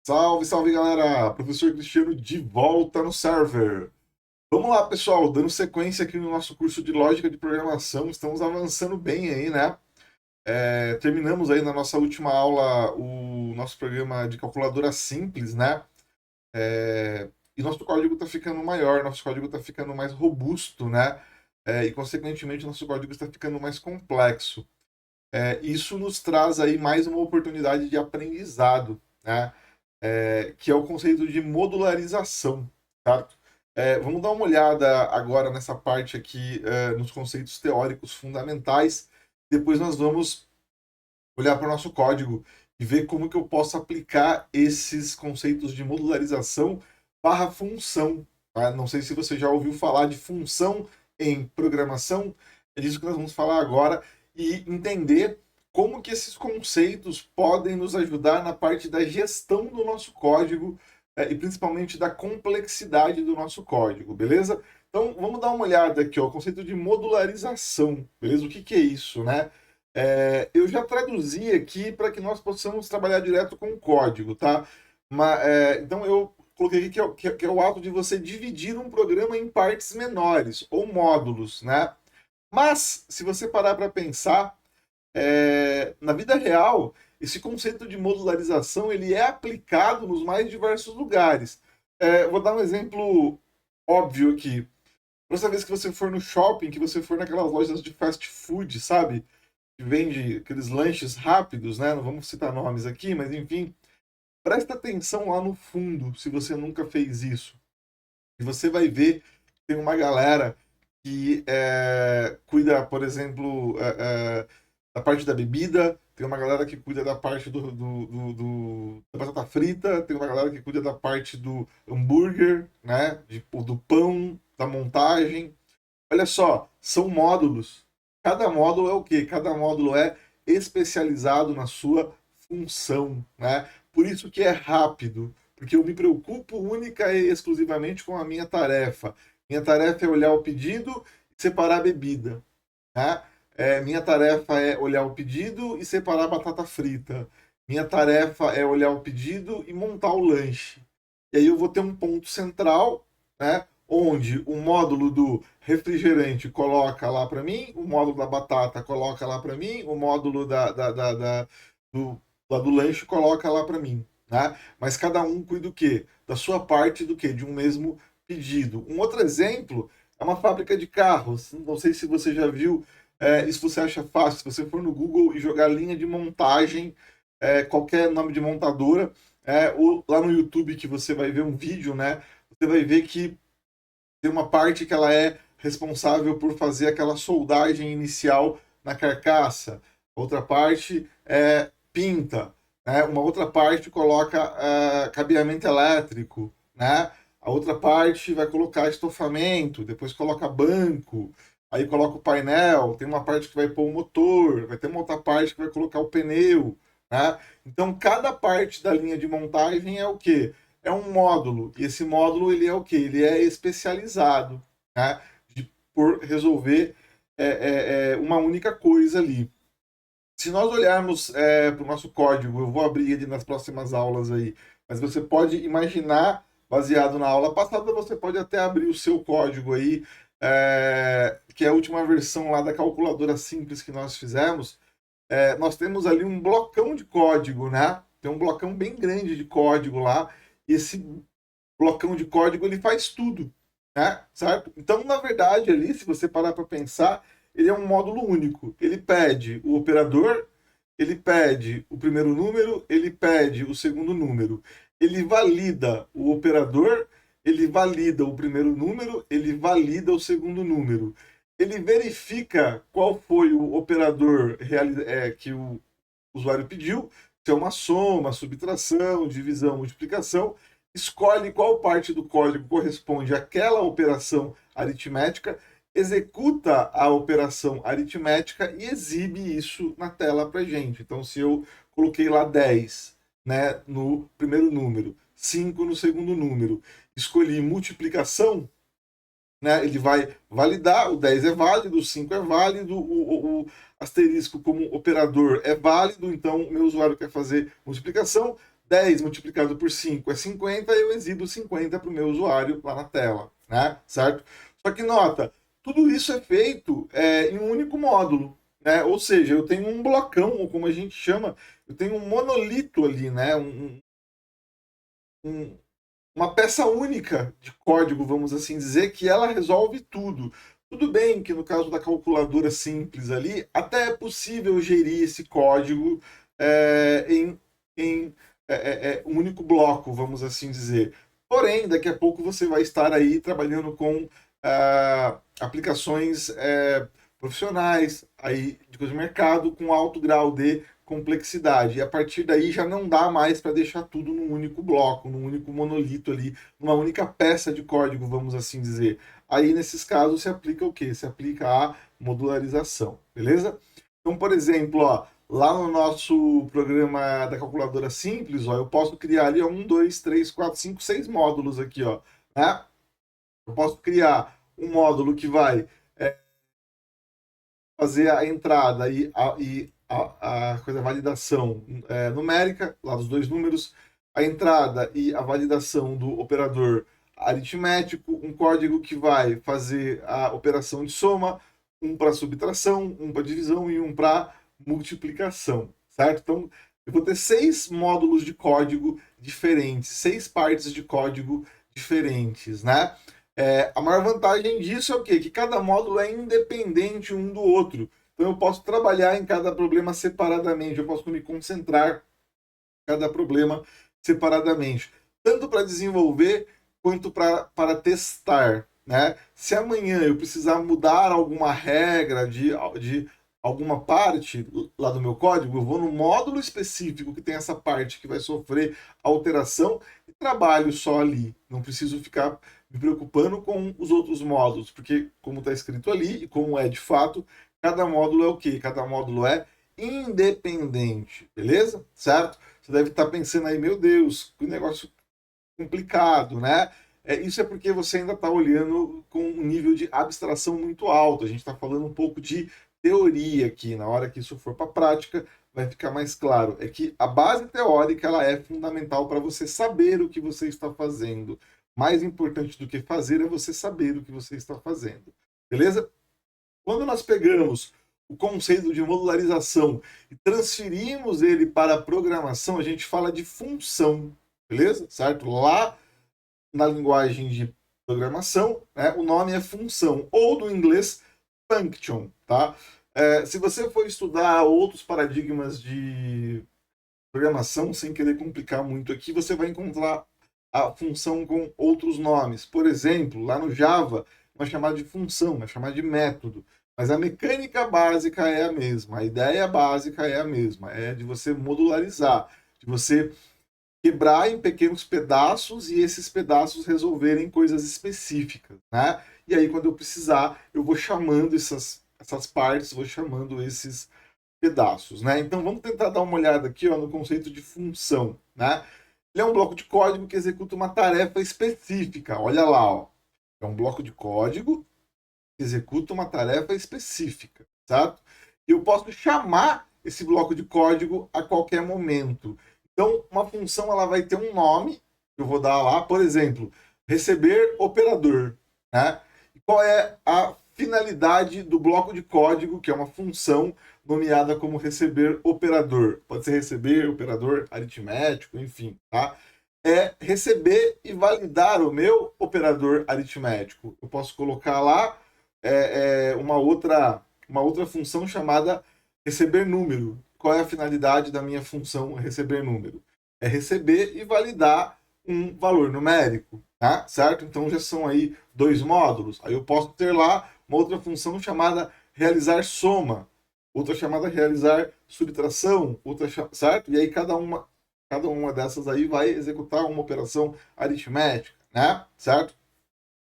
Salve, salve galera! Professor Cristiano de volta no server. Vamos lá, pessoal, dando sequência aqui no nosso curso de Lógica de Programação, estamos avançando bem aí, né? Terminamos aí na nossa última aula o nosso programa de calculadora simples, né? E nosso código está ficando maior, nosso código está ficando mais robusto, né? E consequentemente nosso código está ficando mais complexo. Isso nos traz aí mais uma oportunidade de aprendizado, né? Que é o conceito de modularização, certo? Vamos dar uma olhada agora nessa parte aqui, nos conceitos teóricos fundamentais. Depois nós vamos olhar para o nosso código e ver como que eu posso aplicar esses conceitos de modularização barra função. Tá? Não sei se você já ouviu falar de função em programação. É disso que nós vamos falar agora e entender como que esses conceitos podem nos ajudar na parte da gestão do nosso código e principalmente da complexidade do nosso código, beleza? Então, vamos dar uma olhada aqui, ó, o conceito de modularização, beleza? O que que é isso, né? Eu já traduzi aqui para que nós possamos trabalhar direto com o código, tá? Então, eu coloquei aqui que é o ato de você dividir um programa em partes menores, ou módulos, né? Mas, se você parar para pensar, na vida real, esse conceito de modularização ele é aplicado nos mais diversos lugares. Vou dar um exemplo óbvio aqui. Próxima vez que você for no shopping, que você for naquelas lojas de fast food, sabe? Que vende aqueles lanches rápidos, né? Não vamos citar nomes aqui, mas enfim, presta atenção lá no fundo, se você nunca fez isso. E você vai ver que tem uma galera que cuida, por exemplo, da parte da bebida, tem uma galera que cuida da parte da batata frita, tem uma galera que cuida da parte do hambúrguer, né? Do pão, da montagem. Olha só, são módulos. Cada módulo é o quê? Cada módulo é especializado na sua função, né? Por isso que é rápido, porque eu me preocupo única e exclusivamente com a minha tarefa. Minha tarefa é olhar o pedido e separar a bebida, né? Minha tarefa é olhar o pedido e separar a batata frita. Minha tarefa é olhar o pedido e montar o lanche. E aí eu vou ter um ponto central, né? Onde o módulo do refrigerante coloca lá para mim, o módulo da batata coloca lá para mim, o módulo do, do lanche coloca lá para mim, né? Mas cada um cuida do quê? Da sua parte do quê? De um mesmo pedido. Um outro exemplo é uma fábrica de carros. Não sei se você já viu, isso você acha fácil. Se você for no Google e jogar linha de montagem, qualquer nome de montadora, ou lá no YouTube que você vai ver um vídeo, né? Você vai ver que tem uma parte que ela é responsável por fazer aquela soldagem inicial na carcaça. Outra parte pinta, né? Uma outra parte coloca cabeamento elétrico, né? A outra parte vai colocar estofamento, depois coloca banco, aí coloca o painel, tem uma parte que vai pôr o motor, vai ter uma outra parte que vai colocar o pneu, né? Então cada parte da linha de montagem é o quê? É um módulo, e esse módulo ele é o quê? Ele é especializado, né? Por resolver uma única coisa ali. Se nós olharmos para o nosso código, eu vou abrir ele nas próximas aulas aí, mas você pode imaginar, baseado na aula passada, você pode até abrir o seu código aí, que é a última versão lá da calculadora simples que nós fizemos. Nós temos ali um blocão de código, né? Tem um blocão bem grande de código lá, e esse blocão de código ele faz tudo, né? Certo? Então, na verdade, ali, se você parar para pensar, ele é um módulo único. Ele pede o operador, ele pede o primeiro número, ele pede o segundo número. Ele valida o operador, ele valida o primeiro número, ele valida o segundo número. Ele verifica qual foi o operador que o usuário pediu, se é uma soma, subtração, divisão, multiplicação, escolhe qual parte do código corresponde àquela operação aritmética, executa a operação aritmética e exibe isso na tela para gente. Então, se eu coloquei lá 10, né, no primeiro número, 5 no segundo número, escolhi multiplicação, né? Ele vai validar, o 10 é válido, o 5 é válido, o asterisco como operador é válido, então o meu usuário quer fazer multiplicação, 10 multiplicado por 5 é 50, eu exibo 50 para o meu usuário lá na tela, né? Certo? Só que nota, tudo isso é feito em um único módulo, né? Ou seja, eu tenho um blocão, ou como a gente chama, eu tenho um monolito ali, né? Um, uma peça única de código, vamos assim dizer, que ela resolve tudo. Tudo bem que no caso da calculadora simples ali, até é possível gerir esse código em um único bloco, vamos assim dizer. Porém, daqui a pouco você vai estar aí trabalhando com aplicações profissionais aí de coisa de mercado com alto grau de complexidade. E a partir daí já não dá mais para deixar tudo num único bloco, num único monolito ali, numa única peça de código, vamos assim dizer. Aí, nesses casos, se aplica o quê? Se aplica a modularização, beleza? Então, por exemplo, ó, lá no nosso programa da calculadora simples, ó, eu posso criar ali ó, 1, 2, 3, 4, 5, 6 módulos aqui, ó, né? Eu posso criar um módulo que vai fazer a entrada e a coisa, a validação numérica, lá dos dois números, a entrada e a validação do operador aritmético, um código que vai fazer a operação de soma, um para subtração, um para divisão e um para multiplicação, certo? Então, eu vou ter 6 módulos de código diferentes, 6 partes de código diferentes, né? A maior vantagem disso é o quê? Que cada módulo é independente um do outro. Então eu posso trabalhar em cada problema separadamente, eu posso me concentrar em cada problema separadamente, tanto para desenvolver quanto para testar. Né? Se amanhã eu precisar mudar alguma regra de alguma parte lá do meu código, eu vou no módulo específico que tem essa parte que vai sofrer alteração e trabalho só ali. Não preciso ficar me preocupando com os outros módulos, porque como está escrito ali e como é de fato, cada módulo é o quê? Cada módulo é independente, beleza? Certo? Você deve estar pensando aí, meu Deus, que negócio complicado, né? Isso é porque você ainda está olhando com um nível de abstração muito alto. A gente está falando um pouco de teoria aqui. Na hora que isso for para a prática, vai ficar mais claro. É que a base teórica ela é fundamental para você saber o que você está fazendo. Mais importante do que fazer é você saber o que você está fazendo. Beleza? Quando nós pegamos o conceito de modularização e transferimos ele para a programação, a gente fala de função, beleza? Certo? Lá na linguagem de programação, né, o nome é função, ou do inglês function, tá? Se você for estudar outros paradigmas de programação, sem querer complicar muito aqui, você vai encontrar a função com outros nomes. Por exemplo, lá no Java, uma chamada de função, uma chamada de método. Mas a mecânica básica é a mesma, a ideia básica é a mesma, é de você modularizar, de você quebrar em pequenos pedaços e esses pedaços resolverem coisas específicas, né? E aí, quando eu precisar, eu vou chamando essas partes, vou chamando esses pedaços, né? Então, vamos tentar dar uma olhada aqui ó, no conceito de função, né? Ele é um bloco de código que executa uma tarefa específica. Olha lá, ó. É um bloco de código que executa uma tarefa específica, certo? E eu posso chamar esse bloco de código a qualquer momento. Então, uma função ela vai ter um nome, que eu vou dar lá, por exemplo, receber operador. Né? E qual é a finalidade do bloco de código, que é uma função nomeada como receber operador? Pode ser receber operador aritmético, enfim, tá? É receber e validar o meu operador aritmético. Eu posso colocar lá uma outra função chamada receber número. Qual é a finalidade da minha função receber número? É receber e validar um valor numérico, tá? Certo? Então já são aí 2 módulos. Aí eu posso ter lá uma outra função chamada realizar soma, outra chamada realizar subtração, outra, certo? E aí cada uma dessas aí vai executar uma operação aritmética, né? Certo?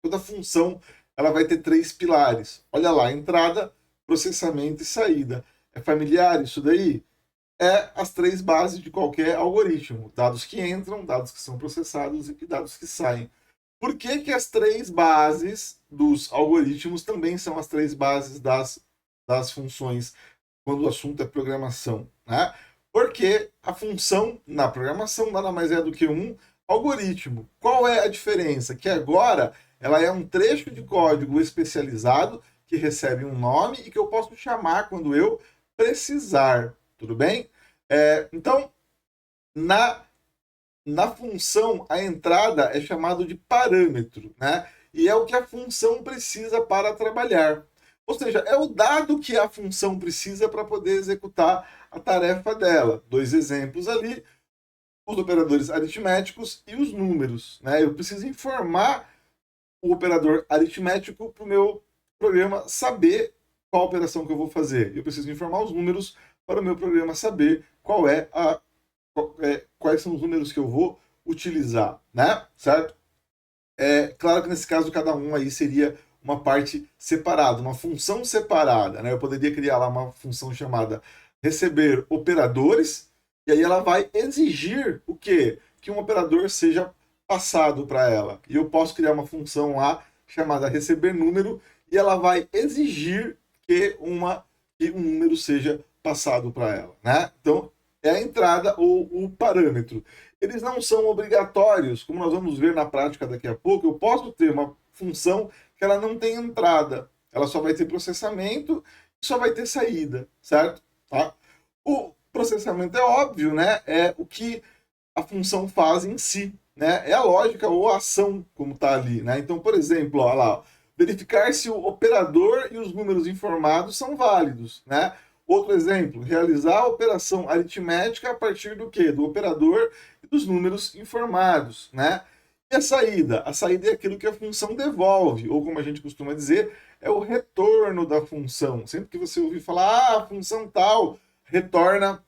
Toda função ela vai ter 3 pilares. Olha lá, entrada, processamento e saída. É familiar isso daí? É as 3 bases de qualquer algoritmo. Dados que entram, dados que são processados e dados que saem. Por que as 3 bases dos algoritmos também são as três bases das funções quando o assunto é programação, né? Porque a função na programação nada mais é do que um algoritmo. Qual é a diferença? Que agora ela é um trecho de código especializado que recebe um nome e que eu posso chamar quando eu precisar, tudo bem? Então, na função, a entrada é chamado de parâmetro, né? E é o que a função precisa para trabalhar. Ou seja, é o dado que a função precisa para poder executar a tarefa dela. Dois exemplos ali, os operadores aritméticos e os números, né? Eu preciso informar o operador aritmético para o meu programa saber qual operação que eu vou fazer. Eu preciso informar os números para o meu programa saber quais são os números que eu vou utilizar, né? Certo? Claro que nesse caso cada um aí seria uma parte separada, uma função separada, né? Eu poderia criar lá uma função chamada receber operadores, e aí ela vai exigir o quê? Que um operador seja passado para ela. E eu posso criar uma função lá chamada receber número, e ela vai exigir que um número seja passado para ela, né? Então, é a entrada ou o parâmetro. Eles não são obrigatórios, como nós vamos ver na prática daqui a pouco. Eu posso ter uma função que ela não tem entrada, ela só vai ter processamento e só vai ter saída, certo? Tá? O processamento é óbvio, né? É o que a função faz em si, né? É a lógica ou a ação como está ali, né? Então, por exemplo, ó, lá, verificar se o operador e os números informados são válidos, né? Outro exemplo, realizar a operação aritmética a partir do quê? Do operador e dos números informados, né? E a saída? A saída é aquilo que a função devolve, ou como a gente costuma dizer, é o retorno da função. Sempre que você ouvir falar, a função tal retorna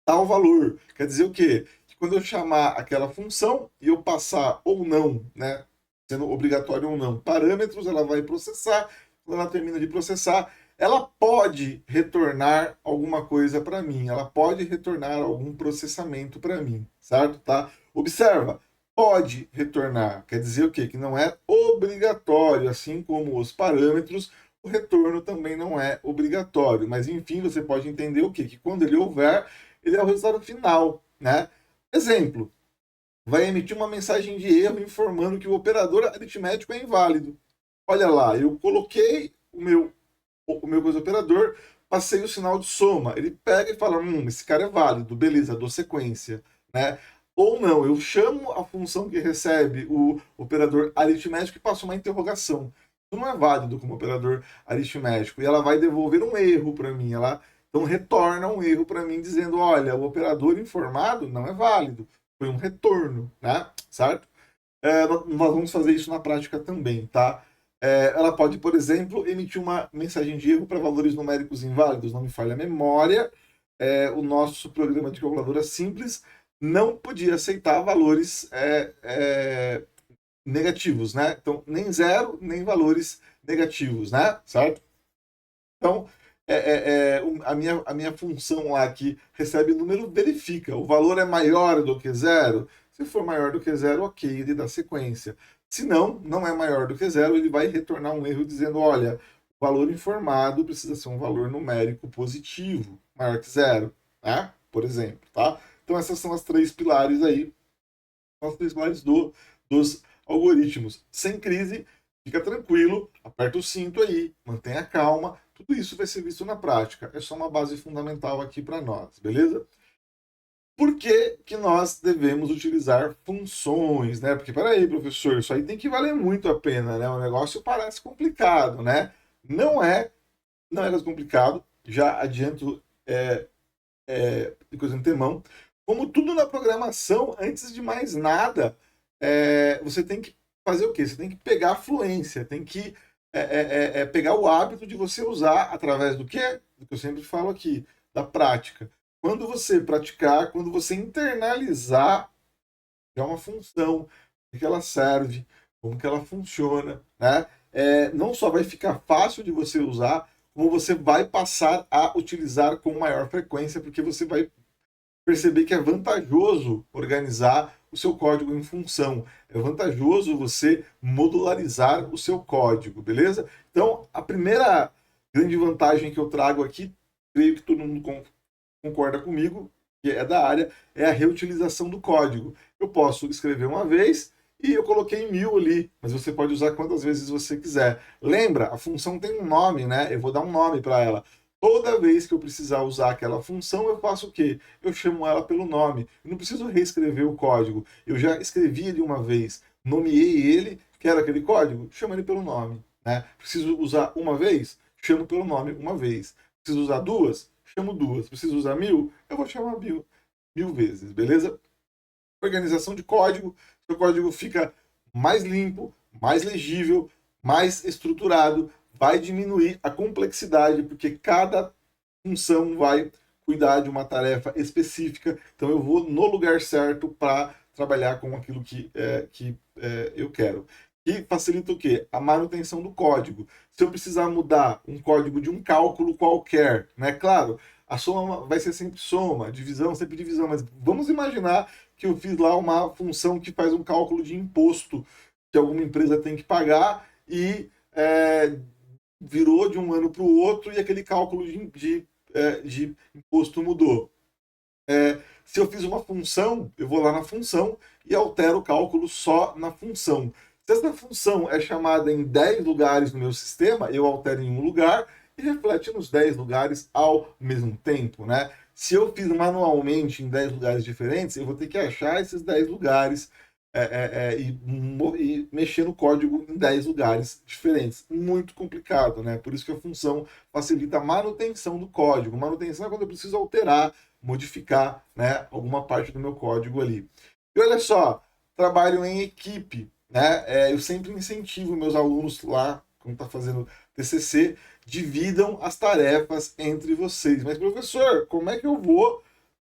tal valor. Quer dizer o quê? Que quando eu chamar aquela função e eu passar ou não, né? Sendo obrigatório ou não, parâmetros, ela vai processar. Quando ela termina de processar, ela pode retornar alguma coisa para mim, ela pode retornar algum processamento para mim, certo? Tá? Observa, pode retornar, quer dizer o quê? Que não é obrigatório, assim como os parâmetros, o retorno também não é obrigatório, mas enfim, você pode entender o quê? Que quando ele houver, ele é o resultado final, né? Exemplo, vai emitir uma mensagem de erro informando que o operador aritmético é inválido. Olha lá, eu coloquei o meu coisa operador, passei o sinal de soma. Ele pega e fala, esse cara é válido, beleza, dou sequência, né? Ou não, eu chamo a função que recebe o operador aritmético e passo uma interrogação. Isso não é válido como operador aritmético. E ela vai devolver um erro para mim. Ela então retorna um erro para mim dizendo, olha, o operador informado não é válido. Foi um retorno, né? Certo? Nós vamos fazer isso na prática também, tá? Ela pode, por exemplo, emitir uma mensagem de erro para valores numéricos inválidos, não me falha a memória. O nosso programa de calculadora simples não podia aceitar valores negativos, né? Então, nem zero, nem valores negativos, né? Certo? Então, a minha função lá que recebe número verifica. O valor é maior do que zero? Se for maior do que zero, ok, ele dá sequência. Se não, não é maior do que zero, ele vai retornar um erro dizendo, olha, o valor informado precisa ser um valor numérico positivo, maior que zero, né? Por exemplo, tá? Então essas são as três pilares aí, são os três pilares dos algoritmos. Sem crise, fica tranquilo, aperta o cinto aí, mantenha calma, tudo isso vai ser visto na prática. É só uma base fundamental aqui para nós, beleza? Por que que nós devemos utilizar funções, né? Porque, peraí, professor, isso aí tem que valer muito a pena, né? O negócio parece complicado, né? Não é, não é complicado, já adianto de coisa antemão. Como tudo na programação, antes de mais nada, você tem que fazer o quê? Você tem que pegar a fluência, tem que pegar o hábito de você usar através do quê? Do que eu sempre falo aqui, da prática. Quando você praticar, quando você internalizar é uma função, o que ela serve, como que ela funciona, né? Não só vai ficar fácil de você usar, como você vai passar a utilizar com maior frequência, porque você vai perceber que é vantajoso organizar o seu código em função. É vantajoso você modularizar o seu código, beleza? Então, a primeira grande vantagem que eu trago aqui, creio que todo mundo concorda comigo, que é da área, é a reutilização do código. Eu posso escrever uma vez e eu coloquei 1000 ali, mas você pode usar quantas vezes você quiser. Lembra, a função tem um nome, né? Eu vou dar um nome para ela. Toda vez que eu precisar usar aquela função, eu faço o quê? Eu chamo ela pelo nome. Eu não preciso reescrever o código. Eu já escrevi ele uma vez, nomeei ele, quero aquele código, chamo ele pelo nome. Né? Preciso usar uma vez? Chamo pelo nome uma vez. Preciso usar duas? Chamo duas. Preciso usar 1000? Eu vou chamar 1000 vezes, beleza? Organização de código, seu código fica mais limpo, mais legível, mais estruturado, vai diminuir a complexidade, porque cada função vai cuidar de uma tarefa específica, então eu vou no lugar certo para trabalhar com aquilo que eu quero. E facilita o quê? A manutenção do código. Se eu precisar mudar um código de um cálculo qualquer, né? Claro, a soma vai ser sempre soma, divisão sempre divisão, mas vamos imaginar que eu fiz lá uma função que faz um cálculo de imposto que alguma empresa tem que pagar e virou de um ano para o outro e aquele cálculo de imposto mudou. Se eu fiz uma função, eu vou lá na função e altero o cálculo só na função. Se essa função é chamada em 10 lugares no meu sistema, eu altero em um lugar e reflete nos 10 lugares ao mesmo tempo, né? Se eu fiz manualmente em 10 lugares diferentes, eu vou ter que achar esses 10 lugares e mexer no código em 10 lugares diferentes. Muito complicado, né? Por isso que a função facilita a manutenção do código. Manutenção é quando eu preciso alterar, modificar, né, alguma parte do meu código ali. E olha só, trabalho em equipe, né? Eu sempre incentivo meus alunos lá, quando está fazendo TCC, dividam as tarefas entre vocês. Mas, professor, como é que eu vou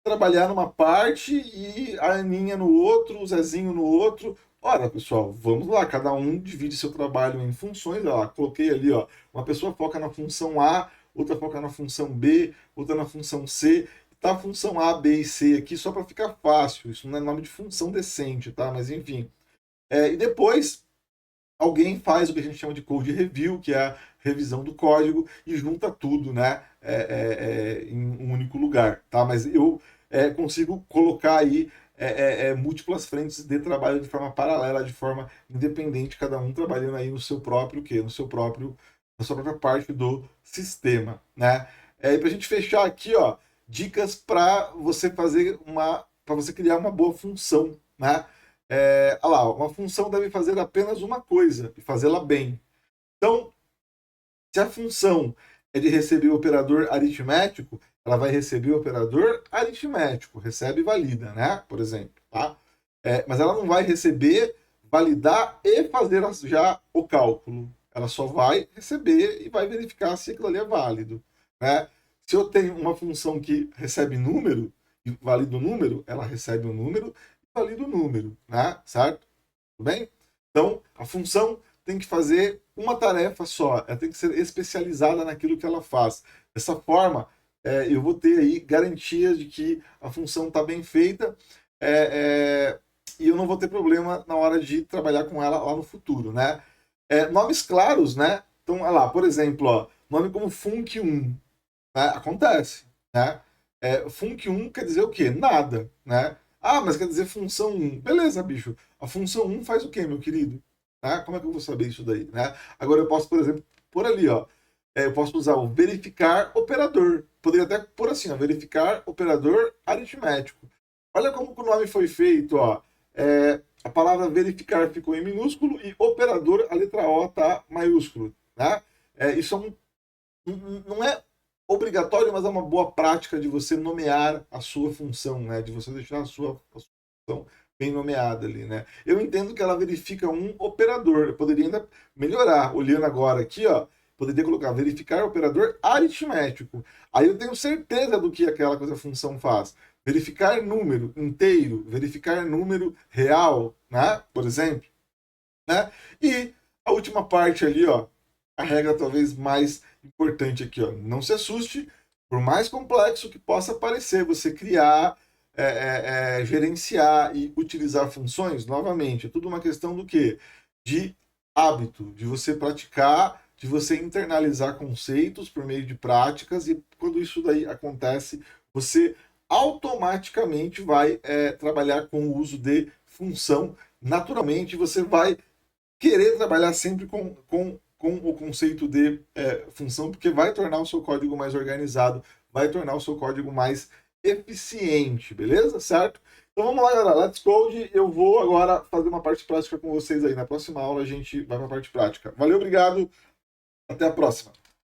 trabalhar numa parte e a Aninha no outro, o Zezinho no outro? Ora, pessoal, vamos lá, cada um divide seu trabalho em funções. Olha lá, coloquei ali, ó, uma pessoa foca na função A, outra foca na função B, outra na função C. Tá a função A, B e C aqui só para ficar fácil. Isso não é nome de função decente, tá? Mas enfim. E depois alguém faz o que a gente chama de code review, que é a revisão do código, e junta tudo, né, em um único lugar, tá? Mas eu consigo colocar aí múltiplas frentes de trabalho de forma paralela, de forma independente, cada um trabalhando aí no seu próprio quê? No seu próprio, na sua própria parte do sistema, né? E para a gente fechar aqui, ó, dicas para você para você criar uma boa função, né? Olha lá, uma função deve fazer apenas uma coisa e fazê-la bem. Então, se a função é de receber o operador aritmético, ela vai receber o operador aritmético, recebe e valida, né? Por exemplo, tá? Mas ela não vai receber, validar e fazer já o cálculo. Ela só vai receber e vai verificar se aquilo ali é válido, né? Se eu tenho uma função que recebe número e valida o número, ela recebe o número valida o número, né? Certo? Tudo bem? Então, a função tem que fazer uma tarefa só, ela tem que ser especializada naquilo que ela faz. Dessa forma, eu vou ter aí garantias de que a função está bem feita e eu não vou ter problema na hora de trabalhar com ela lá no futuro, né? Nomes claros, né? Então, olha lá, por exemplo, ó, nome como func1, né? Acontece, né? Func1 quer dizer o quê? Nada, né? Ah, mas quer dizer função 1. Beleza, bicho. A função 1 faz o quê, meu querido? Né? Como é que eu vou saber isso daí? Né? Agora eu posso, por exemplo, por ali, ó, eu posso usar o verificar operador. Poderia até por assim, ó, verificar operador aritmético. Olha como o nome foi feito, ó. A palavra verificar ficou em minúsculo e operador, a letra O tá maiúsculo. Né? Isso não é obrigatório, mas é uma boa prática de você nomear a sua função, né? De você deixar a sua função bem nomeada ali, né? Eu entendo que ela verifica um operador. Eu poderia ainda melhorar. Olhando agora aqui, ó, poderia colocar verificar operador aritmético. Aí eu tenho certeza do que aquela coisa função faz. Verificar número inteiro, verificar número real, né? Por exemplo, né? E a última parte ali, ó, a regra talvez mais importante aqui, ó, não se assuste, por mais complexo que possa parecer você criar gerenciar e utilizar funções, novamente, é tudo uma questão do quê? De hábito, de você praticar, de você internalizar conceitos por meio de práticas, e quando isso daí acontece, você automaticamente vai trabalhar com o uso de função. Naturalmente, você vai querer trabalhar sempre com o conceito de função, porque vai tornar o seu código mais organizado, vai tornar o seu código mais eficiente, beleza? Certo? Então vamos lá, galera. Let's Code. Eu vou agora fazer uma parte prática com vocês aí. Na próxima aula a gente vai para a parte prática. Valeu, obrigado. Até a próxima.